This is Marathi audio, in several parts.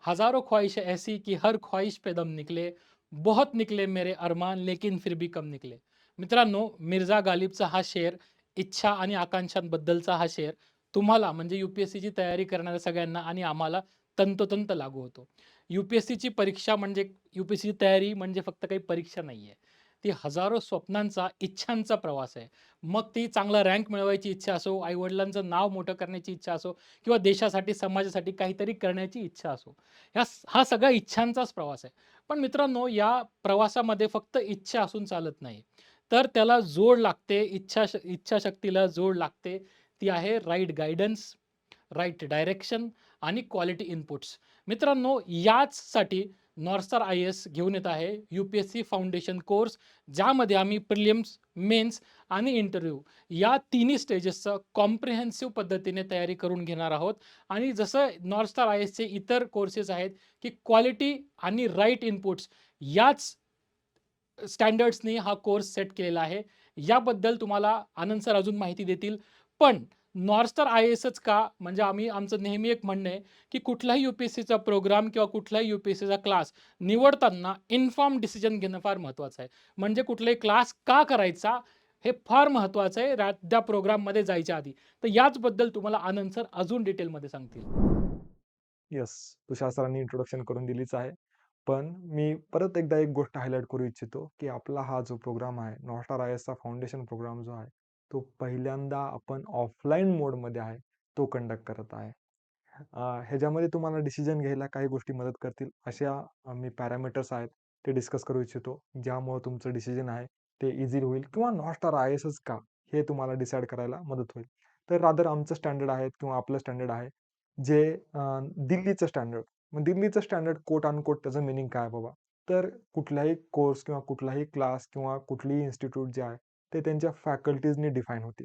हजारों ख्वाहिशें ऐसी कि हर ख्वाहिश पे दम निकले, बहुत निकले मेरे अरमान लेकिन फिर भी कम निकले. मित्रांनो, मिर्झा गालिबचा हा शेर, इच्छा आणि आकांक्षांबद्दलचा हा शेर तुम्हाला म्हणजे यू-पी-एस-सीची तयारी करणाऱ्या सगळ्यांना आणि आम्हाला तंतोतंत लागू होतो. यू-पी-एस-सीची परीक्षा म्हणजे यू-पी-एस-सीची तयारी म्हणजे फक्त काही परीक्षा नाहीये. ती हजारो स्वप्नांचा, इच्छांचा प्रवास आहे. मग ती चांगला रँक मिळवायची इच्छा असो, आई-वडिलांचं नाव मोठं करण्याची इच्छा असो किंवा देशासाठी, समाजासाठी काहीतरी करण्याची इच्छा असो. हा सगळा इच्छांचाच प्रवास आहे. पण मित्रांनो, या प्रवासामध्ये फक्त इच्छा असून चालत नाही. तर त्याला जोड लागते, इच्छाशक्तीला जोड लागते. ती आहे राइट गाईडन्स, राइट डायरेक्शन आणि क्वालिटी इनपुट्स. मित्रांनो, याचसाठी नॉर्थ स्टार आय-ए-एस घेऊन येत आहे यू-पी-एस-सी फाउंडेशन कोर्स, ज्यामध्ये आम्ही प्रिलिम्स, मेन्स आणि इंटरव्ह्यू या तिन्ही स्टेजेसचं कॉम्प्रिहेन्सिव्ह पद्धतीने तयारी करून घेणार आहोत. आणि जसं नॉर्थ स्टार आय-ए-एसचे इतर कोर्सेस आहेत, की क्वालिटी आणि राइट इनपुट्स याच स्टँडर्ड्सनी हा कोर्स सेट केलेला आहे. याबद्दल तुम्हाला आनंद सर अजून माहिती देतील. पण नॉर्थ स्टार आय-ए-एसच का? म्हणजे आमचं नेहमी एक म्हणणं आहे, की कुठलाही यू-पी-एस-सीचा प्रोग्राम किंवा कुठलाही यू-पी-एस-सीचा क्लास निवडताना इन्फॉर्म्ड डिसिजन घेणं फार महत्त्वाचं आहे. म्हणजे कुठलाही क्लास का करायचा? हे फार महत्त्वाचं आहे त्या प्रोग्राममध्ये जायच्या आधी. तर याचबद्दल तुम्हाला आनंद सर अजून डिटेलमध्ये सांगतील. येस, तुषार सरांनी इंट्रोडक्शन करून दिलीच आहे. पण मी परत एकदा एक गोष्ट हायलाइट करू इच्छितो, की आपला हा जो प्रोग्राम आहे, नॉर्थ स्टार आय-ए-एसचा फाउंडेशन प्रोग्राम जो आहे, तो पहिल्यांदा आपण ऑफलाईन मोडमध्ये आहे, तो कंडक्ट करत आहे. ह्याच्यामध्ये तुम्हाला डिसिजन घ्यायला काही गोष्टी मदत करतील अशा मी पॅरामीटर्स आहेत ते डिस्कस करू इच्छितो ज्यामुळे तुमचं डिसिजन आहे ते इझी होईल किंवा नॉट स्टार आय एसच का हे तुम्हाला डिसाईड करायला मदत होईल. तर रादर आमचं स्टँडर्ड आहे किंवा आपलं स्टँडर्ड आहे जे दिल्लीचं स्टँडर्ड. मग दिल्लीचं स्टँडर्ड कोट अनकोट त्याचं मिनिंग काय बाबा? तर कुठलाही कोर्स किंवा कुठलाही क्लास किंवा कुठलीही इन्स्टिट्यूट जे आहे ते त्यांच्या फॅकल्टीजनी डिफाईन होते.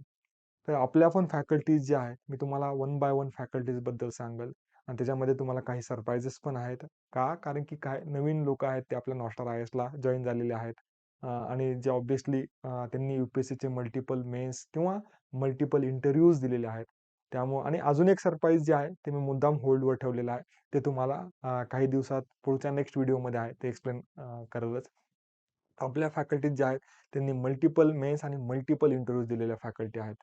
तर आपल्या पण फॅकल्टीज ज्या आहेत, मी तुम्हाला वन बाय वन फॅकल्टीजबद्दल सांगेल आणि त्याच्यामध्ये तुम्हाला काही सरप्राइजेस पण आहेत. का? कारण की काय नवीन लोकं आहेत ते आपल्या नॉस्टर आय-एसला जॉइन झालेले आहेत. आणि जे ऑब्व्हियसली त्यांनी यू-पी-एस-सीचे मल्टिपल मेन्स किंवा मल्टिपल इंटरव्ह्यूज दिलेले आहेत. त्यामुळं आणि अजून एक सरप्राईज जे आहे, ते मी मुद्दाम होल्डवर ठेवलेलं आहे. ते तुम्हाला काही दिवसात पुढच्या नेक्स्ट व्हिडिओमध्ये आहे ते एक्सप्लेन करेलच. आपल्या फॅकल्टीज ज्या आहेत, त्यांनी मल्टिपल मेन्स आणि मल्टिपल इंटरव्ह्यूज दिलेल्या फॅकल्टी आहेत.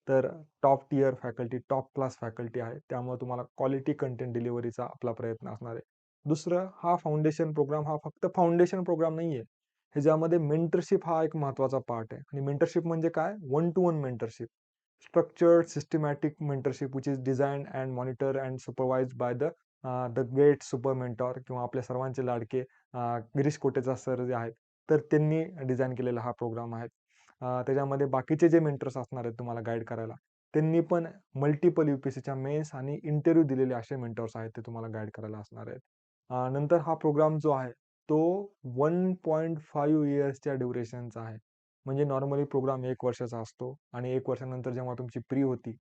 तर top tier faculty, top class faculty आहे. त्यामुळे तुम्हाला क्वालिटी कंटेंट डिलिव्हरीचा आपला प्रयत्न असणार आहे. दुसरं हा फाउंडेशन प्रोग्राम हा फक्त फाउंडेशन प्रोग्राम नाहीये. ह्याच्यामध्ये मेंटरशिप हा एक महत्त्वाचा पार्ट आहे आणि मेंटरशिप म्हणजे काय? One two one mentorship. Structured, systematic mentorship which is designed and monitored and supervised by the great super mentor किंवा आपल्या सर्वांचे लाडके गिरीश कोटेचा सर जे आहेत, तर त्यांनी डिझाइन केलेला हा प्रोग्राम आहे. त्याच्यामध्ये बाकीचे जे मेंटर्स असणार आहेत तुम्हाला गाईड करायला, त्यांनी पण मल्टिपल यू-पी-एस-सीच्या मेन्स आणि इंटरव्ह्यू दिलेले असे मेंटर्स आहेत, ते तुम्हाला गाईड करायला असणार आहेत. नंतर हा प्रोग्राम जो आहे, तो 1.5 इयर्सच्या ड्युरेशनचा आहे. म्हणजे नॉर्मली प्रोग्राम 1 वर्षाचा असतो आणि 1 वर्षानंतर जेव्हा तुमची प्री होती,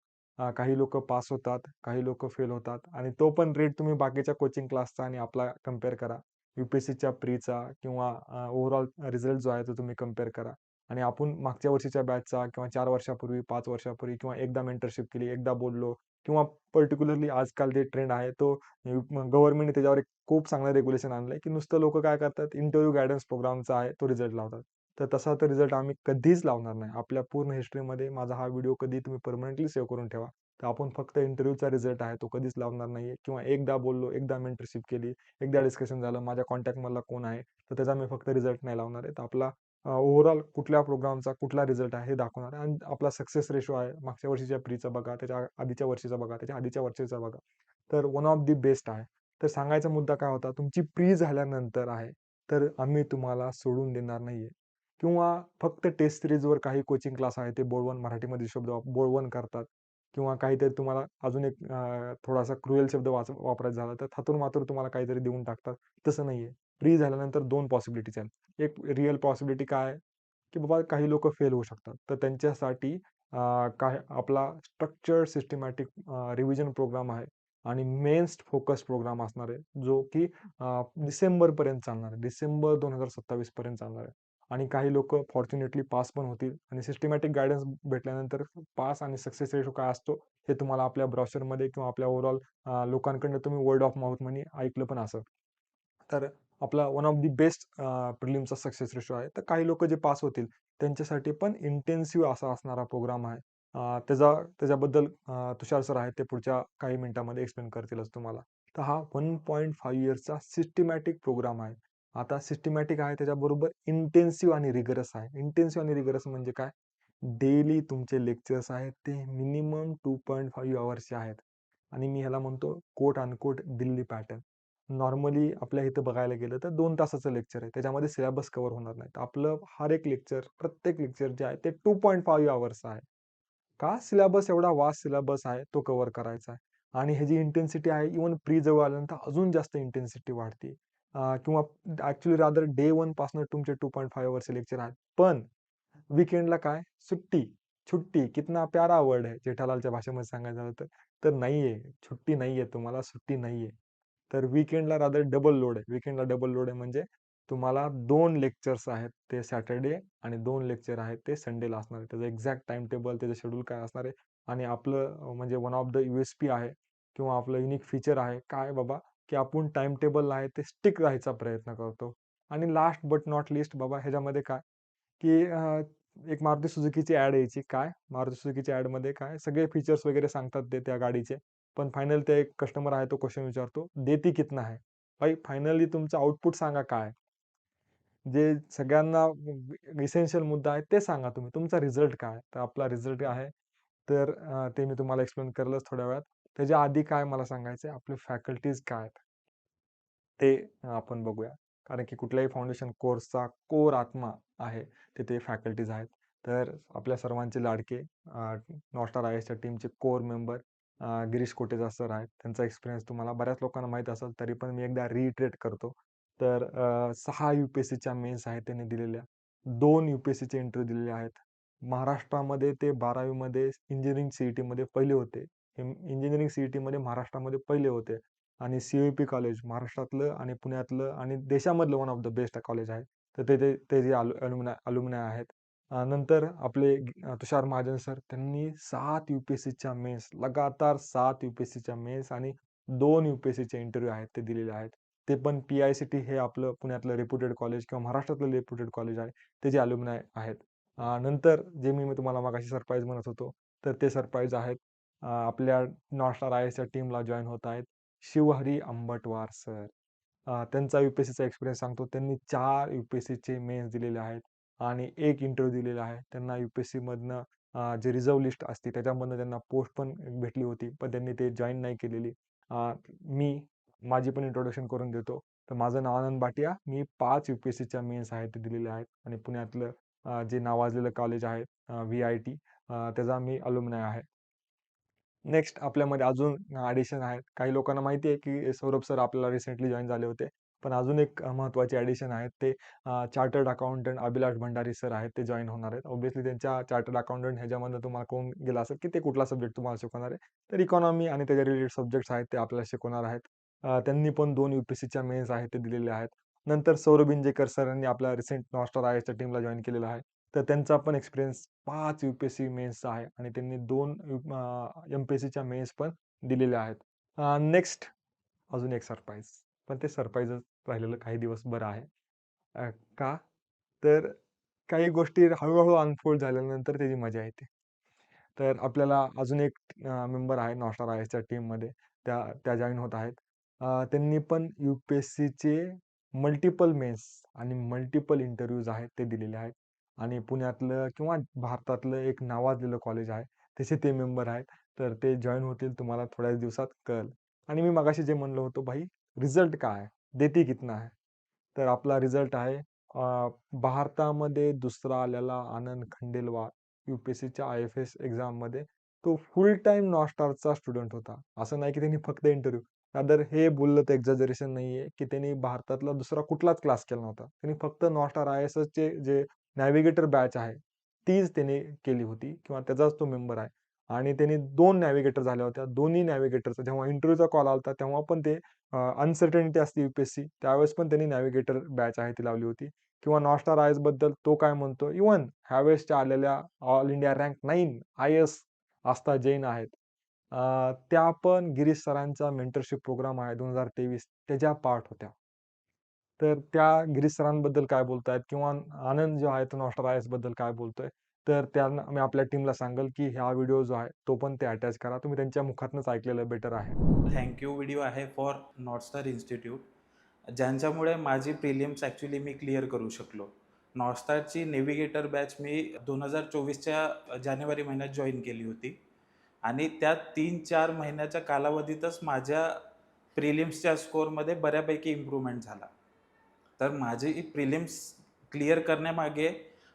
काही लोकं पास होतात, काही लोकं फेल होतात आणि तो पण रेट तुम्ही बाकीच्या कोचिंग क्लासचा आणि आपला कंपेअर करा. यू-पी-एस-सीच्या प्रीचा किंवा ओव्हरऑल रिझल्ट जो आहे तो तुम्ही कंपेअर करा आणि आपण मागच्या वर्षीच्या बॅचचा किंवा 4 वर्षापूर्वी, 5 वर्षापूर्वी किंवा एकदा मेंटरशिप केली, एकदा बोललो किंवा पर्टिक्युलरली आजकाल जे ट्रेंड आहे तो गव्हर्नमेंटने त्याच्यावर एक खूप चांगलं रेग्युलेशन आणलंय, की नुसतं लोकं काय करतात, इंटरव्ह्यू गाईडन्स प्रोग्रामचा आहे तो रिझल्ट लावतात. तर तसा तर रिझल्ट आम्ही कधीच लावणार नाही. आपल्या पूर्ण हिस्ट्रीमध्ये माझा हा व्हिडिओ कधी तुम्ही परमनंटली सेव्ह करून ठेवा. तर आपण फक्त इंटरव्ह्यूचा रिझल्ट आहे तो कधीच लावणार नाहीये किंवा एकदा बोललो, एकदा मेंटरशिप केली, एकदा डिस्कशन झालं, माझ्या कॉन्टॅक्टमधला कोण आहे, तर त्याचा मी फक्त रिझल्ट नाही लावणार आहे. तर आपला ओव्हरऑल कुठल्या प्रोग्रामचा कुठला रिझल्ट आहे हे दाखवणार आहे आणि आपला सक्सेस रेशो आहे. मागच्या वर्षीच्या प्रीचा बघा, त्याच्या आधीच्या वर्षीचा बघा, त्याच्या आधीच्या वर्षीचा बघा. तर वन ऑफ द बेस्ट आहे. तर सांगायचा मुद्दा काय होता, तुमची प्री झाल्यानंतर आहे, तर आम्ही तुम्हाला सोडून देणार नाहीये. किंवा फक्त टेस्ट सीरीजवर काही कोचिंग क्लास आहे ते बोळवण मराठीमध्ये शब्द बोळवण करतात किंवा काहीतरी तुम्हाला अजून एक थोडासा क्रुएल शब्द वापरायचा झाला तर थातूर-मातूर तुम्हाला काहीतरी देऊन टाकतात. तसं नाहीये. फ्री झाल्यानंतर 2 पॉसिबिलिटीज आहेत. एक रिअल पॉसिबिलिटी काय आहे, की बाबा काही लोकं फेल होऊ शकतात. तर त्यांच्यासाठी काय आपला स्ट्रक्चर्ड सिस्टमॅटिक प्रोग्राम आहे आणि मेन्स फोकस प्रोग्राम असणार आहे, जो की डिसेंबरपर्यंत चालणार आहे. डिसेंबर 2027 पर्यंत चालणार आहे. आणि काही लोकं फॉर्च्युनेटली पास पण होतील आणि सिस्टमॅटिक गाईडन्स भेटल्यानंतर पास आणि सक्सेस रेशो काय असतो, हे तुम्हाला आपल्या ब्रोशरमध्ये किंवा आपल्या ओव्हरऑल लोकांकडनं तुम्ही वर्ड ऑफ माउथ म्हणे ऐकलं पण असेल. तर आपला वन ऑफ द बेस्ट प्रिलिम्सचा सक्सेस रेशो आहे. तर काही लोकं जे पास होतील त्यांच्यासाठी पण इंटेन्सिव्ह असा असणारा प्रोग्राम आहे. त्याच्याबद्दल तुषार सर आहेत ते पुढच्या काही मिनिटांमध्ये एक्सप्लेन करतीलच तुम्हाला. तर हा 1.5 इयर्सचा सिस्टमॅटिक प्रोग्राम आहे. आता सिस्टमॅटिक आहे त्याच्याबरोबर इंटेन्सिव्ह आणि रिगरस आहे. इंटेन्सिव्ह आणि रिगरस म्हणजे काय? डेली तुमचे लेक्चर्स आहेत ते मिनिमम 2.5 अवर्सचे आहेत. आणि मी ह्याला म्हणतो quote unquote Delhi pattern. Normally आपल्या इथं बघायला गेलं तर 2 तासाचं लेक्चर आहे. त्याच्यामध्ये सिलेबस कव्हर होणार नाही. तर आपलं हर एक लेक्चर, प्रत्येक लेक्चर जे आहे ते 2.5 अवर्स आहे. का? सिलेबस एवढा वास्ट सिलेबस आहे, तो कव्हर करायचा आहे. आणि ह्याची इंटेन्सिटी आहे इव्हन प्री जवळ आल्यानंतर अजून जास्त इंटेन्सिटी वाढते. किंवा ॲक्चुअली रादर डे 1 पासून तुमचे 2.5 अवर्सचे लेक्चर आहेत. पण वीकेंडला काय? सुट्टी. छुट्टी कितना प्यारा वर्ड है जेठालालच्या भाषेमध्ये सांगायचं झालं तर. तर नाहीये, छुट्टी नाहीये तुम्हाला, सुट्टी नाहीये. तर वीकेंडला रादर डबल लोड आहे. वीकेंडला डबल लोड आहे म्हणजे तुम्हाला 2 लेक्चर्स आहेत ते सॅटर्डे आणि 2 लेक्चर आहेत ते संडेला असणार आहे. त्याचं एक्झॅक्ट टाईम टेबल, त्याचं शेड्यूल काय असणार आहे आणि आपलं म्हणजे वन ऑफ द यू-एस-पी आहे किंवा आपलं युनिक फीचर आहे. काय बाबा, की आपण टाईम टेबल आहे ते स्टिक राहायचा प्रयत्न करतो. आणि लास्ट बट नॉट लिस्ट बाबा ह्याच्यामध्ये काय, की एक मारुती सुझुकीची ॲड यायची. काय? मारुती सुझुकीच्या ॲडमध्ये काय सगळे फीचर्स वगैरे सांगतात ते त्या गाडीचे. पण फायनल ते एक कस्टमर आहे तो क्वेशन विचारतो, "देती कितना है?" भाई फायनली तुमचं आउटपुट सांगा काय? जे सगळ्यांना इसेन्शियल मुद्दा आहे ते सांगा तुम्ही. तुमचा रिझल्ट काय? तर आपला रिझल्ट आहे तर ते मी तुम्हाला एक्सप्लेन करेलच थोड्या वेळात. त्याच्या आधी काय मला सांगायचंय आपले फॅकल्टीज काय आहेत? ते आपण बघूया. कारण की कुठल्याही फाउंडेशन कोर्सचा कोर आत्मा आहे, तिथे फॅकल्टीज आहेत. तर आपल्या सर्वांचे लाडके नॉस्टार आय-एसच्या टीमचे core member Girish Kotecha sir आहेत. त्यांचा एक्सपिरियन्स तुम्हाला बऱ्याच लोकांना माहीत असेल, तरी पण मी एकदा रिइटरेट करतो. तर 6 यू-पी-एस-सीच्या मेन्स आहेत त्यांनी दिलेल्या. 2 यू-पी-एस-सीचे इंटरव्ह्यू दिलेले आहेत. महाराष्ट्रामध्ये ते 12वी इंजिनिअरिंग सी-ई-टीमध्ये पहिले होते. इंजिनिअरिंग सी-ई-टीमध्ये महाराष्ट्रामध्ये पहिले होते. आणि सी-यू-पी कॉलेज महाराष्ट्रातलं आणि पुण्यातलं आणि देशामधलं one of the best college आहे. तर ते जे अल्युमिनाय आहेत. नंतर आपले तुषार महाजन सर त्यांनी 7 यू-पी-एस-सीच्या मेन्स लगातार 7 यू-पी-एस-सीच्या मेन्स आणि 2 यू-पी-एस-सीचे इंटरव्ह्यू आहेत ते दिलेले आहेत. ते पण पी-आय-सी-टी हे आपलं पुण्यातलं रेप्युटेड कॉलेज किंवा महाराष्ट्रातलं रेप्युटेड कॉलेज आहे. त्याचे अल्युमिनाय आहेत. नंतर जे मी तुम्हाला मगाशी सरप्राईज म्हणत होतो, तर ते सरप्राईज आहेत. आपल्या नॉस्टार आय-एसच्या टीमला जॉइन होत आहेत. शिवहरी अंबटवार सर. त्यांचा यू-पी-एस-सीचा एक्सपिरियन्स सांगतो. त्यांनी 4 यू-पी-एस-सीचे मेन्स दिलेले आहेत आणि 1 इंटरव्ह्यू दिलेला आहे. त्यांना यू-पी-एस-सीमधनं जे रिझर्व्ह लिस्ट असते त्याच्यामधनं त्यांना पोस्ट पण भेटली होती. पण त्यांनी ते जॉइन नाही केलेली. मी माझी पण इंट्रोडक्शन करून देतो. तर माझं नाव आनंद भाटिया. मी 5 यू-पी-एस-सीच्या मेन्स आहेत ते दिलेले आहेत आणि पुण्यातलं जे नावाजलेलं कॉलेज आहे व्ही-आय-टी त्याचा मी अल्युमिनाय आहे. नेक्स्ट आपल्यामध्ये अजून ॲडिशन आहेत. काही लोकांना माहिती आहे, की सौरभ सर आपल्याला रिसेंटली जॉइन झाले होते. पण अजून एक महत्त्वाची ॲडिशन आहेत ते चार्टर्ड अकाउंटंट अभिलाष भंडारी सर आहेत, ते जॉइन होणार आहेत. ऑब्व्हियसली त्यांच्या चार्टर्ड अकाउंटंट ह्याच्यामधनं तुम्हाला कळून गेलं असेल, की ते कुठला सब्जेक्ट तुम्हाला शिकवणार आहे. तर इकॉनॉमी आणि त्याच्या रिलेटेड सब्जेक्ट्स आहेत ते आपल्याला शिकवणार आहेत. त्यांनी पण 2 यू-पी-एस-सीच्या मेन्स आहेत ते दिलेले आहेत. नंतर सौरभ इंजेकर सरांनी आपल्या रिसेंट नॉस्टार आय-एसच्या टीमला जॉइन केलेलं आहे. तर त्यांचा पण एक्सपिरियन्स 5 यू-पी-एस-सी मेन्सचा आहे आणि त्यांनी 2 एम-पी-एस-सीच्या मेन्स पण दिलेल्या आहेत. नेक्स्ट अजून एक सरप्राईज. पण ते सरप्राईजच राहिलेलं काही दिवस बरं आहे. का? तर काही गोष्टी हळू-हळू अनफोल्ड झाल्यानंतर त्याची मजा येते. तर आपल्याला अजून एक मेंबर आहे नॉस्टार आय-एसच्या टीममध्ये. त्या त्या जॉइन होत आहेत. त्यांनी पण यू-पी-एस-सीचे मल्टिपल मेन्स आणि मल्टिपल इंटरव्ह्यूज आहेत ते दिलेले आहेत. आणि पुण्यातलं किंवा भारतातलं एक नावाजलेलं कॉलेज आहे. त्याचे ते मेंबर आहेत. तर ते जॉइन होतील तुम्हाला थोड्याच दिवसात कळेल. आणि मी मगाशी जे म्हणलं होतं, "भाई रिझल्ट काय है? देती कितना है?" तर आपला रिझल्ट आहे भारतामध्ये दुसरा आलेला आनंद खंडेलवाल यू-पी-एस-सीच्या आय-एफ-एस एक्झाममध्ये तो फुल टाईम नॉस्टारचा स्टुडंट होता. असं नाही की त्यांनी फक्त इंटरव्ह्यू रादर हे बोललं तर एक्झॅजरेशन नाहीये, की त्यांनी भारतातला दुसरा कुठलाच क्लास केला नव्हता. त्यांनी फक्त नॉस्टार आय-एसचे जे नॅव्हिगेटर बॅच आहे, तीच त्याने केली होती किंवा त्याचाच तो मेंबर आहे. आणि त्यांनी 2 नॅव्हिगेटर झाल्या होत्या. दोन्ही नॅव्हिगेटरचा जेव्हा इंटरव्ह्यूचा कॉल आला तेव्हा पण ते अनसर्टेनिटी असते यू-पी-एस-सी त्यावेळेस पण त्यांनी नॅव्हिगेटर बॅच आहे ती लावली होती. किंवा नॉस्टार आय-एसबद्दल तो काय म्हणतो, इव्हन ह्यावेळेसच्या आलेल्या ऑल इंडिया रँक 9 आय-एस आस्था जैन आहेत. त्या पण गिरीश सरांचा मेंटरशिप प्रोग्राम आहे 2023 त्याच्या पार्ट होत्या. तर त्या गिरीश सरांबद्दल काय बोलतायत किंवा आनंद जो आहे तो नॉस्टार आय-एस बद्दल काय बोलतोय, तर त्यांना मी आपल्या टीमला सांगेल, की हा व्हिडिओ जो आहे तो पण ते अटॅच करा. तुम्ही त्यांच्या मुखातनंच ऐकलेलं बेटर आहे. थँक यू व्हिडिओ आहे फॉर नॉर्थस्टार इन्स्टिट्यूट ज्यांच्यामुळे माझी प्रिलिम्स ॲक्च्युली मी क्लिअर करू शकलो. नॉर्थस्टारची नेव्हिगेटर बॅच मी 2024च्या जानेवारी महिन्यात जॉईन केली होती आणि त्या 3-4 महिन्याच्या कालावधीतच माझ्या प्रिलिम्सच्या स्कोअरमध्ये बऱ्यापैकी इम्प्रूव्हमेंट झाला. तर माझी प्रिलिम्स क्लिअर करण्यामागे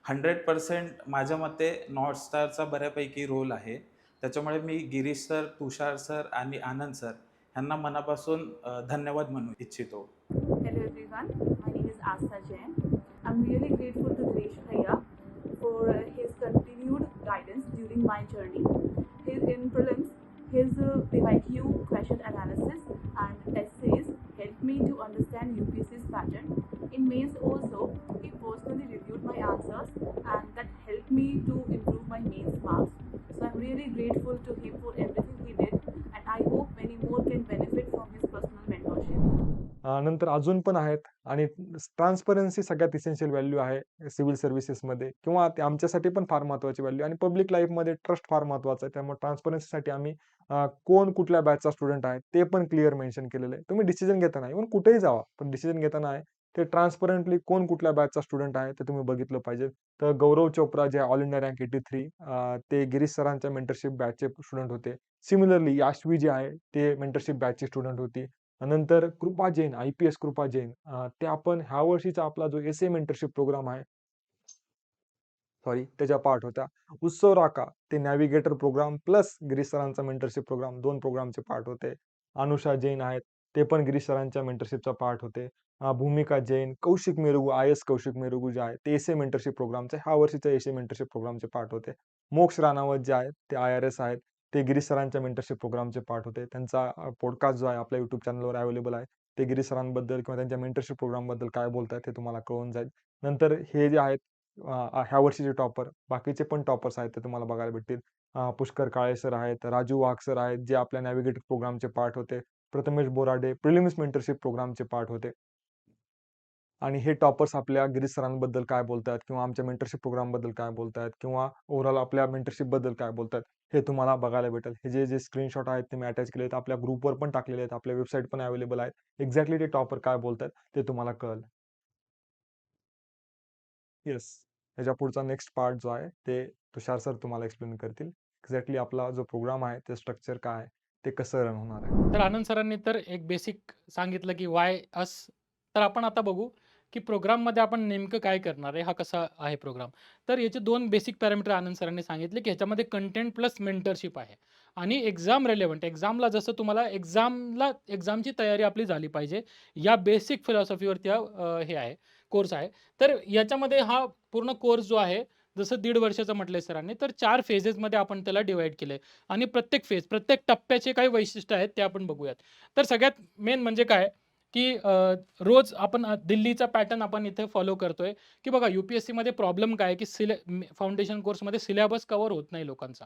100% माझ्या मते नॉर्थस्टारचा बऱ्यापैकी रोल आहे. त्याच्यामुळे मी गिरीश सर, तुषार सर आणि आनंद सर ह्यांना मनापासून धन्यवाद म्हणू इच्छितो. Hello everyone, my name is Asta Jain. I'm really grateful to Dinesh Bhaiya for his continued guidance during my journey. In prelims, his PYQ question analysis and essays helped me to understand UPSC's pattern. In mains also, he personally reviewed my answers and that helped me to improve my mains marks. So I'm really grateful to him for everything he did and I hope many more can benefit from his personal mentorship. नंतर अजून पण आहेत आणि ट्रान्सपरन्सी सगळ्यात इसेन्शियल व्हॅल्यू आहे सिव्हिल सर्व्हिसेसमध्ये किंवा ते आमच्यासाठी पण फार महत्त्वाची व्हॅल्यू आणि पब्लिक लाईफमध्ये ट्रस्ट फार महत्त्वाचा आहे. त्यामुळे ट्रान्सपरन्सीसाठी आम्ही कोण कुठल्या बॅचचा स्टुडंट आहे ते पण क्लिअर मेन्शन केलेलं आहे. तुम्ही डिसिजन घेताना इव्हन कुठेही जावा, पण डिसिजन घेताना आहे ते ट्रान्सपरंटली कोण कुठल्या बॅचचा स्टुडंट आहे ते तुम्ही बघितलं पाहिजे. तर गौरव चोप्रा जे ऑल इंडिया रँक 83 ते गिरीश सरांच्या मेंटरशिप बॅचचे स्टुडंट होते. सिमिलरली याश्वी जे आहे ते मेंटरशिप बॅचची स्टुडंट होती. नंतर कृपा जैन, IPS कृपा जैन ते आपण ह्या वर्षीचा आपला जो एस-ए मेंटरशिप प्रोग्राम आहे सॉरी त्याच्या पार्ट होत्या. उत्सव राका ते नॅव्हिगेटर प्रोग्राम प्लस गिरीश सरांचा मेंटरशिप प्रोग्राम 2 प्रोग्रामचे पार्ट होते. अनुषा जैन आहेत, ते पण गिरीश सरांच्या मेंटरशिपचा पार्ट होते. भूमिका जैन, कौशिक मेरुगू, IS कौशिक मेरुगू जे आहे ते एस-ए मेंटरशिप प्रोग्रामचे ह्या वर्षीच्या एस-ए मेंटरशिप प्रोग्रामचे पार्ट होते. मोक्ष राणावत जे आहेत ते IRS आहेत. ते गिरीश सरांच्या मेंटरशिप प्रोग्रामचे पार्ट होते. त्यांचा पॉडकास्ट जो आहे आपल्या YouTube चॅनलवर अवेलेबल आहे. ते गिरीश सरांबद्दल किंवा त्यांच्या मेंटरशिप प्रोग्रामबद्दल काय बोलतायत हे तुम्हाला कळून जाईल. नंतर हे जे आहेत ह्या वर्षीचे टॉपर, बाकीचे पण टॉपर्स आहेत ते तुम्हाला बघायला भेटतील. पुष्कर काळे सर आहेत, राजू वाघ सर आहेत, जे आपल्या नॅव्हिगेटर प्रोग्रामचे पार्ट होते. प्रथमेश बोराडे प्रिलिम्स मेंटरशिप प्रोग्रामचे पार्ट होते. आणि हे टॉपर्स आपल्या गिरीश सरांबद्दल काय बोलतायत किंवा आमच्या मेंटरशिप प्रोग्रामबद्दल काय बोलतायत किंवा ओव्हरऑल आपल्या मेंटरशिपबद्दल काय बोलतायत, हे तुम्हाला बघायला भेटेल. हे जे स्क्रीनशॉट आहेत ते मी अटॅच केले आहेत. आपल्या ग्रुपवर पण टाकलेले आहेत. आपल्या वेबसाईट पण अवेलेबल आहे. एक्झॅक्टली ते टॉपर काय बोलतायत ते तुम्हाला कळेल. येस. ह्याच्या पुढचा नेक्स्ट पार्ट जो आहे ते तुषार सर तुम्हाला एक्सप्लेन करतील. एक्झॅक्टली आपला जो प्रोग्राम आहे ते स्ट्रक्चर काय आहे, ते कसं रन होणार आहे. तर आनंद सरांनी तर एक बेसिक सांगितलं की वाय अस. तर आपण आता बघू की प्रोग्राममध्ये आपण नेमकं काय करणार आहे, हा कसा आहे प्रोग्राम. तर याचे 2 बेसिक पॅरामीटर आनंद सरांनी सांगितले की ह्याच्यामध्ये कंटेंट प्लस मेंटरशिप आहे आणि एक्झाम रेलेव्हंट. एक्झामला जसं तुम्हाला एक्झामची तयारी आपली झाली पाहिजे, या बेसिक फिलॉसॉफीवरती हे आहे, कोर्स आहे. तर याच्यामध्ये हा पूर्ण कोर्स जो आहे, जसं 1.5 वर्षाचं म्हटलंय सरांनी, तर 4 फेजेसमध्ये आपण त्याला डिव्हाईड केलंय आणि प्रत्येक टप्प्याचे काही वैशिष्ट्य आहेत ते आपण बघूयात. तर सगळ्यात मेन म्हणजे काय, की रोज आपण दिल्लीचा पॅटर्न आपण इथे फॉलो करतोय, की बघा UPSCमध्ये प्रॉब्लेम काय आहे, की फाउंडेशन कोर्समध्ये सिलेबस कव्हर होत नाही लोकांचा.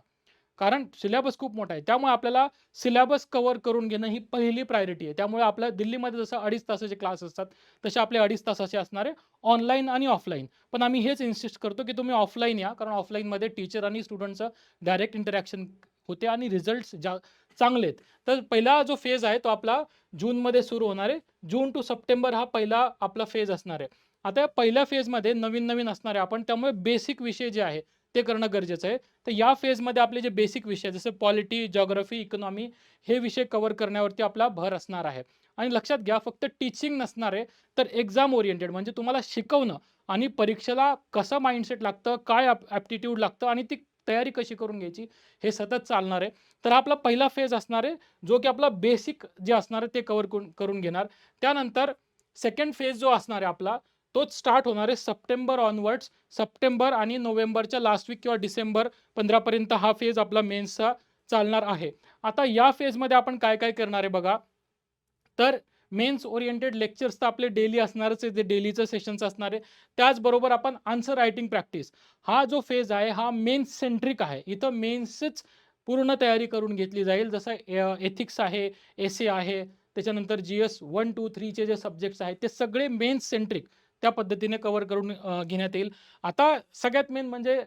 कारण सिलेबस खूप मोठा आहे. त्यामुळे आपल्याला सिलेबस कव्हर करून घेणं ही पहिली प्रायोरिटी आहे. त्यामुळे आपल्या दिल्लीमध्ये जसं 2.5 तासाचे क्लास असतात, तसे आपले 2.5 तासाचे असणारे ऑनलाईन आणि ऑफलाईन. पण आम्ही हेच इन्सिस्ट करतो, की तुम्ही ऑफलाईन या, कारण ऑफलाईनमध्ये टीचर आणि स्टुडंटचं डायरेक्ट इंटरॅक्शन होते आणि रिझल्ट्स चांगले आहेत. तर पहिला जो फेज आहे तो आपला जूनमध्ये सुरू होणार आहे. जून टू सप्टेंबर हा पहिला आपला फेज असणार आहे. आता या पहिल्या फेजमध्ये नवीन-नवीन असणार आहे आपण, त्यामुळे बेसिक विषय जे आहे ते करणं गरजेचं आहे. तर या फेजमध्ये आपले जे बेसिक विषय जसे पॉलिटी, जिओग्राफी, इकॉनॉमी हे विषय कव्हर करण्यावरती आपला भर असणार आहे. आणि लक्षात घ्या, फक्त टीचिंग नसणार आहे, तर एक्झाम ओरिएंटेड म्हणजे तुम्हाला शिकवणं आणि परीक्षेला कसं माइंडसेट लागतं, काय ॲप्टिट्यूड लागतं आणि ती तयारी कशी करून घ्यायची, हे सतत चालणार आहे. तर हा आपला पहिला फेज असणार आहे, जो की आपला बेसिक जे असणार आहे ते कव्हर करून घेणार. त्यानंतर सेकंड फेज जो असणार आहे आपला, तोच स्टार्ट होणार आहे सप्टेंबर ऑनवर्ड्स. सप्टेंबर आणि नोव्हेंबरच्या लास्ट वीक किंवा डिसेंबर 15 पर्यंत हा फेज आपला मेन्सचा चालणार आहे. आता या फेजमध्ये आपण काय-काय करणार आहे बघा. तर मेन्स ओरिएंटेड लेक्चर्स तर आपले डेली असणारच आहे, जे डेलीचं सेशन्स असणार आहे. त्याचबरोबर आपण आन्सर रायटिंग प्रॅक्टिस, हा जो फेज आहे हा मेन्स सेंट्रिक आहे. इथं मेन्सच पूर्ण तयारी करून घेतली जाईल. जसं एथिक्स आहे, एसे आहे, त्याच्यानंतर GS 1, 2, 3 चे जे सब्जेक्ट्स आहेत ते सगळे मेन्स सेंट्रिक त्या पद्धतीने कव्हर करून घेण्यात येईल. आता सगळ्यात मेन म्हणजे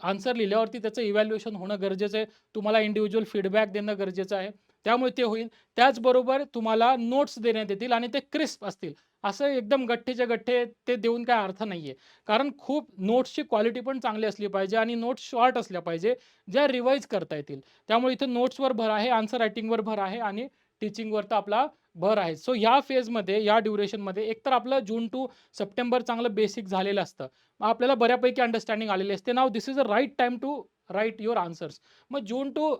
आन्सर लिहिल्यावरती त्याचं इव्हॅल्युएशन होणं गरजेचं आहे. तुम्हाला इंडिव्हिज्युअल फीडबॅक देणं गरजेचं आहे. त्यामुळे ते होईल. त्याचबरोबर तुम्हाला नोट्स देण्यात येतील आणि ते क्रिस्प असतील. असं एकदम गठ्ठेच्या गठ्ठे ते देऊन काही अर्थ नाहीये. कारण खूप नोट्सची क्वालिटी पण चांगली असली पाहिजे आणि नोट्स शॉर्ट असल्या पाहिजे, ज्या रिवाईज करता येतील. त्यामुळे इथे नोट्सवर भर आहे, आन्सर रायटिंगवर भर आहे आणि टीचिंगवर तर आपला भर आहे. सो ह्या फेजमध्ये, या ड्युरेशनमध्ये एकतर आपलं जून टू सप्टेंबर चांगलं बेसिक झालेलं असतं. मग आपल्याला बऱ्यापैकी अंडरस्टँडिंग आलेली असते. Now this is a right time to write your answers. मग जून टू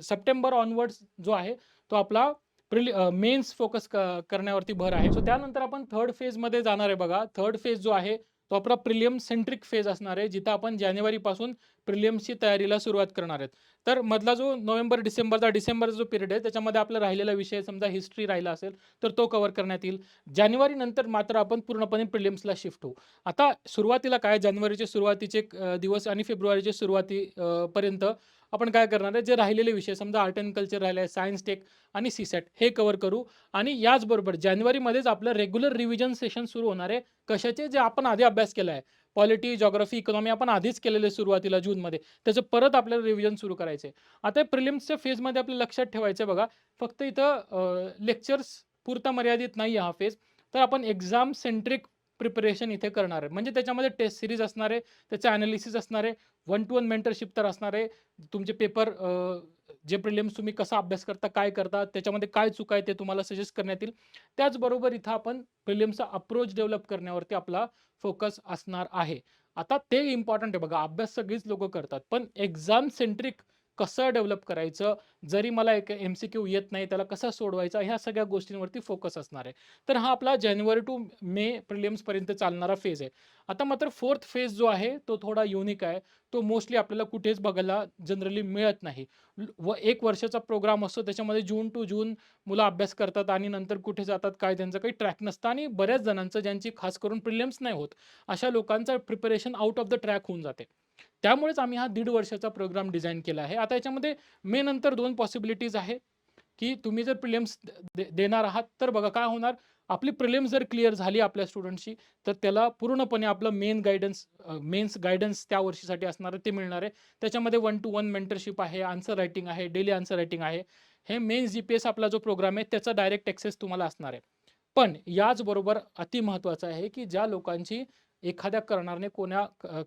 सप्टेंबर ऑनवर्ड्स जो आहे तो आपला मेन्स फोकस करण्यावरती भर आहे. सो त्यानंतर आपण थर्ड फेजमध्ये जाणार आहे बघा. थर्ड फेज जो आहे तो आपला प्रिलियम सेंट्रिक फेज असणार आहे, जिथं आपण जानेवारीपासून प्रिलियमची तयारीला सुरुवात करणार आहेत. तर मधला जो डिसेंबरचा जो पिरियड आहे त्याच्यामध्ये आपला राहिलेला विषय समजा हिस्ट्री राहिला असेल तर तो कव्हर करण्यात येईल. जानेवारी नंतर मात्र आपण पूर्णपणे प्रिलिम्सला शिफ्ट होऊ. आता सुरुवातीला काय जानेवारीचे सुरुवातीचे दिवस आणि फेब्रुवारीच्या पर्यंत आपण काय करणार आहे, जे राहिलेले विषय समजा आर्ट अँड कल्चर राहिले आहे, सायन्स टेक आणि सीसॅट हे कव्हर करू. आणि याचबरोबर जानेवारीमध्येच आपलं रेग्युलर रिव्हिजन सेशन सुरू होणार आहे. कशाचे? जे आपण आधी अभ्यास केला आहे. पॉलिटी, जिओग्राफी, इकॉनॉमी आपण आधीच केलेले सुरुवातीला जूनमध्ये. त्याचं परत आपल्याला रिव्हिजन सुरू करायचं आहे. आता प्रिलिम्सच्या फेजमध्ये आपल्याला लक्षात ठेवायचं आहे बघा, फक्त इथं लेक्चर्स पुरता मर्यादित नाही आहे हा फेज. तर आपण एक्झाम सेंट्रिक प्रिपरेशन इथे करणार आहे. म्हणजे त्याच्यामध्ये टेस्ट सीरीज असणार आहे, त्याचं ॲनालिसिस असणार आहे, 1 to 1 मेंटरशिप तर असणार आहे. तुमचे पेपर जे प्रिलिम्स तुम्ही कसा अभ्यास करता, काय करता, त्याच्यामध्ये काय चुका आहे ते तुम्हाला सजेस्ट करण्यात येईल. त्याचबरोबर इथं आपण प्रिलिम्सचा अप्रोच डेव्हलप करण्यावरती आपला फोकस असणार आहे. आता ते इम्पॉर्टंट आहे बघा. अभ्यास सगळीच लोकं करतात. पण एक्झाम सेंट्रिक कसं डेव्हलप करायचं, जरी मला एक MCQ येत नाही, त्याला कसा सोडवायचा, ह्या सगळ्या गोष्टींवरती फोकस असणार आहे. तर हा आपला जानेवारी टू मे प्रिलिम्सपर्यंत चालणारा फेज आहे. आता मात्र फोर्थ फेज जो आहे तो थोडा युनिक आहे. तो मोस्टली आपल्याला कुठेच बघायला जनरली मिळत नाही. 1 वर्षाचा प्रोग्राम असतो, त्याच्यामध्ये जून टू जून मुलं अभ्यास करतात आणि नंतर कुठे जातात काय त्यांचं काही ट्रॅक नसतं आणि बऱ्याच जणांचं ज्यांची खास करून प्रिलिम्स नाही होत, अशा लोकांचं preparation out of the track होऊन जाते. त्यामुळेच आम्ही हा 1.5 वर्षाचा प्रोग्राम डिझाइन केला आहे. आता याच्यामध्ये मे नंतर 2 पॉसिबिलिटीज आहे, की तुम्ही जर प्रिलिम्स देणार आहात, तर बघा काय होणार, आपली प्रिलिम्स जर क्लिअर झाली आपल्या स्टुडंटची, तर त्याला पूर्णपणे आपलं मेन्स गाईडन्स त्या वर्षीसाठी असणार आहे ते मिळणार आहे. त्याच्यामध्ये 1 to 1 मेंटरशिप आहे, आन्सर रायटिंग आहे, डेली आन्सर रायटिंग आहे. हे मेन्स GPS आपला जो प्रोग्राम आहे त्याचा डायरेक्ट ॲक्सेस तुम्हाला असणार आहे. पण याचबरोबर अति महत्त्वाचं आहे, की ज्या लोकांची एखाद्या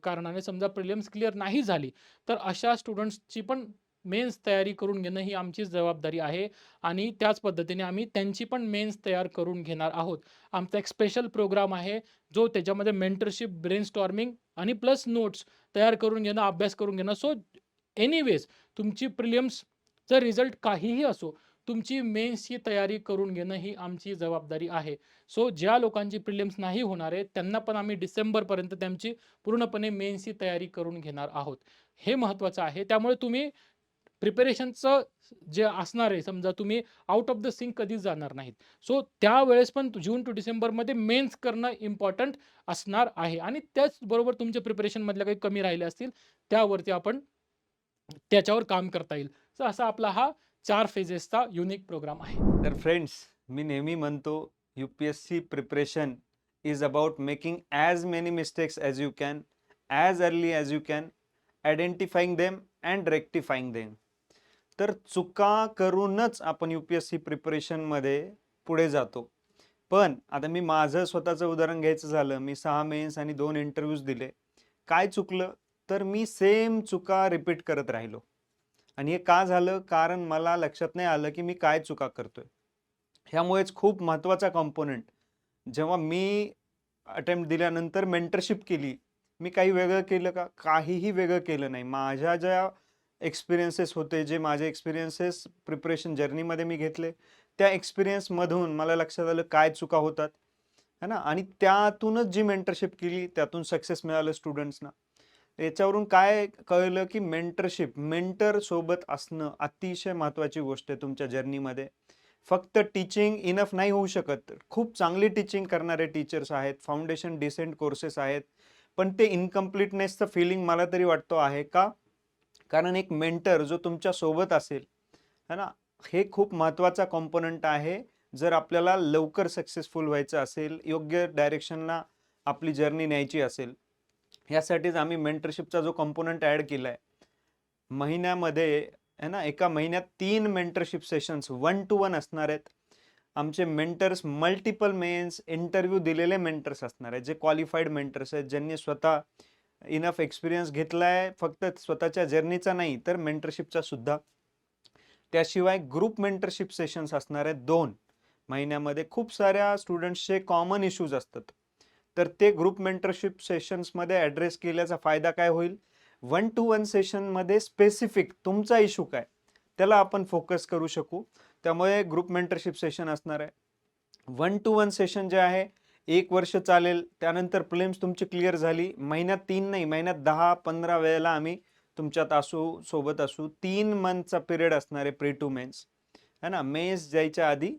कारणाने समजा प्रिलिम्स क्लिअर नाही झाली, तर अशा स्टुडंट्सची पण मेन्स तयारी करून घेणं ही आमची जबाबदारी आहे आणि त्याच पद्धतीने आम्ही त्यांची पण मेन्स तयार करून घेणार आहोत. आमचा एक स्पेशल प्रोग्राम आहे, जो त्याच्यामध्ये मेंटरशिप, ब्रेनस्टॉर्मिंग आणि प्लस नोट्स तयार करून घेणं, अभ्यास करून घेणं. सो एनिवेज तुमची प्रिलिम्सचा रिझल्ट काहीही असो, तुमची मेन्सची तयारी करून घेणं ही आमची जबाबदारी आहे. सो ज्या लोकांची प्रिलिम्स नाही होणार आहे, त्यांना पण आम्ही डिसेंबरपर्यंत त्यांची पूर्णपणे मेन्सची तयारी करून घेणार आहोत. हे महत्त्वाचं आहे. त्यामुळे तुम्ही प्रिपरेशनचं जे असणार आहे, समजा तुम्ही आउट ऑफ द सिंक कधीच जाणार नाहीत. सो त्यावेळेस पण जून टू डिसेंबरमध्ये मेन्स करणं इम्पॉर्टंट असणार आहे आणि त्याचबरोबर तुमच्या प्रिपरेशनमधल्या काही कमी राहिले असतील, त्यावरती आपण त्याच्यावर काम करता येईल. सो असा आपला हा 4 फेजेसचा युनिक प्रोग्राम आहे. तर फ्रेंड्स, मी नेहमी म्हणतो UPSC preparation is about making as many mistakes as you can, as early as you can, identifying them and rectifying them. तर चुका करूनच आपण UPSC प्रिपरेशनमध्ये पुढे जातो. पण आता मी माझं स्वतःचं उदाहरण घ्यायचं झालं, मी 6 मेन्स आणि 2 इंटरव्ह्यूज दिले. काय चुकलं तर मी सेम चुका रिपीट करत राहिलो. आणि हे का झालं? कारण मला लक्षात नाही आलं की मी काय चुका करतोय. ह्यामुळेच खूप महत्त्वाचा कंपोनेंट, जेव्हा मी अटेम्प्ट दिल्यानंतर मेंटरशिप केली, मी काही वेगळं केलं का? काहीही वेगळं केलं नाही. माझ्या ज्या एक्सपिरियन्सेस होते, जे माझे एक्सपिरियन्सेस प्रिपरेशन जर्नीमध्ये मी घेतले, त्या एक्सपिरियन्समधून मला लक्षात आलं काय चुका होतात, है ना. आणि त्यातूनच जी मेंटरशिप केली, त्यातून सक्सेस मिळालं स्टुडंट्सना. याच्यावरून काय कळलं की मेंटर सोबत असणं अतिशय महत्त्वाची गोष्ट आहे तुमच्या जर्नीमध्ये. फक्त टीचिंग इनफ नाही होऊ शकत. खूप चांगली टीचिंग करणारे टीचर्स आहेत, फाउंडेशन डिसेंट कोर्सेस आहेत, पण ते इनकम्प्लीटनेसचं फिलिंग मला तरी वाटतो आहे का कारण एक मेंटर जो तुमच्या सोबत असेल है ना, हे खूप महत्त्वाचा कॉम्पोनंट आहे. जर आपल्याला लवकर सक्सेसफुल व्हायचं असेल, योग्य डायरेक्शनला आपली जर्नी न्यायची असेल, यासाठीच आम्ही मेंटरशिपचा जो कॉम्पोनंट ॲड केला आहे. महिन्यामध्ये आहे ना, एका महिन्यात 3 मेंटरशिप सेशन्स 1 to 1 असणार आहेत. आमचे मेंटर्स मल्टिपल मेन्स, इंटरव्ह्यू दिलेले मेंटर्स असणार आहेत, जे क्वालिफाईड मेंटर्स आहेत, ज्यांनी स्वतः इनफ एक्सपिरियन्स घेतलाय, फक्त स्वतःच्या जर्नीचा नाही तर मेंटरशिपचा सुद्धा. त्याशिवाय ग्रुप मेंटरशिप सेशन्स असणार आहेत 2 महिन्यामध्ये. खूप साऱ्या स्टुडंट्सचे कॉमन इश्यूज असतात, तर ते ग्रुप मेंटरशिप सेशन्समध्ये ॲड्रेस केल्याचा फायदा काय होईल? 1 to 1 सेशनमध्ये स्पेसिफिक तुमचा इश्यू काय त्याला आपण फोकस करू शकू. त्यामुळे ग्रुप मेंटरशिप सेशन असणार आहे. 1 to 1 सेशन जे आहे 1 वर्ष चालेल. त्यानंतर प्रिलिम्स तुमची क्लिअर झाली, महिन्यात 3 नाही, महिन्यात 10-15 वेळेला आम्ही तुमच्यात असू, सोबत असू. 3 मंथचा पिरियड असणार आहे प्री टू मेन्स, है ना. मेन्स जायच्या आधी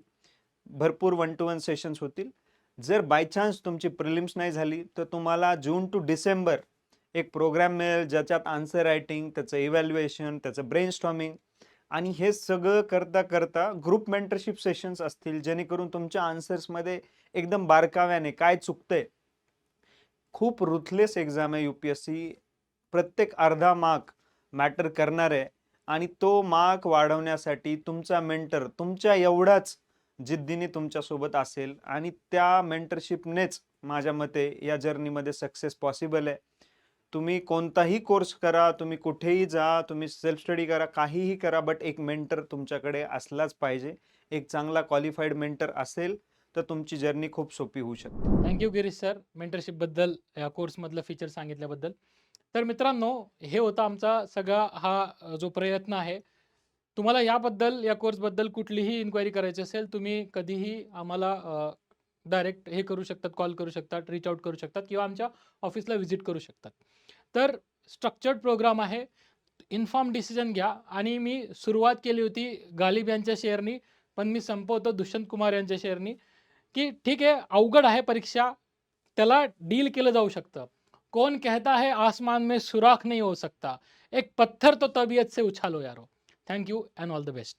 भरपूर 1 to 1 सेशन्स होतील. जर बाय चान्स तुमची प्रिलिम्स नाही झाली तर तुम्हाला जून टू डिसेंबर एक प्रोग्राम मिळेल, ज्याच्यात आन्सर रायटिंग, त्याचं इव्हॅल्युएशन, त्याचं ब्रेनस्टॉर्मिंग आणि हे सगळं करता करता ग्रुप मेंटरशिप सेशन्स असतील, जेणेकरून तुमच्या आन्सर्समध्ये एकदम बारकाव्याने काय चुकतंय. खूप रुथलेस एक्झाम आहे UPSC. प्रत्येक अर्धा मार्क मॅटर करणार आहे आणि तो मार्क वाढवण्यासाठी तुमचा मेंटर तुमच्या एवढाच जिद्दीने तुमच्यासोबत असेल आणि त्या मेंटरशिपनेच माझ्या मते या जर्नीमध्ये सक्सेस पॉसिबल आहे. तुम्ही कोणताही कोर्स करा, तुम्ही कुठेही जा, तुम्ही सेल्फ स्टडी करा, काहीही करा, बट एक मेंटर तुमच्याकडे असलाच पाहिजे. एक चांगला क्वालिफाईड मेंटर असेल तर तुमची जर्नी खूप सोपी होऊ शकते. थँक्यू गिरीश सर, मेंटरशिपबद्दल या कोर्समधलं फीचर सांगितल्याबद्दल. तर मित्रांनो, हे होता आमचा सगळा हा जो प्रयत्न आहे. तुम्हाला याबद्दल, या कोर्सबद्दल कुठलीही इन्क्वायरी करायची असेल, तुम्ही कधीही आम्हाला डायरेक्ट हे करू शकतात, कॉल करू शकतात, रीच आउट करू शकतात किंवा आमच्या ऑफिसला व्हिजिट करू शकतात. तर स्ट्रक्चर्ड प्रोग्राम आहे. इन्फॉर्म डिसिजन घ्या. आणि मी सुरुवात केली होती गालिब यांच्या शेअरनी, पण मी संपवतो दुष्यंत कुमार यांच्या शेअरनी, की ठीक आहे, अवघड आहे परीक्षा, त्याला डील केलं जाऊ शकतं. कौन कहता है आसमान में सुराख नहीं हो सकता, एक पत्थर तो तबीयत से उछालो यारो. Thank you and all the best.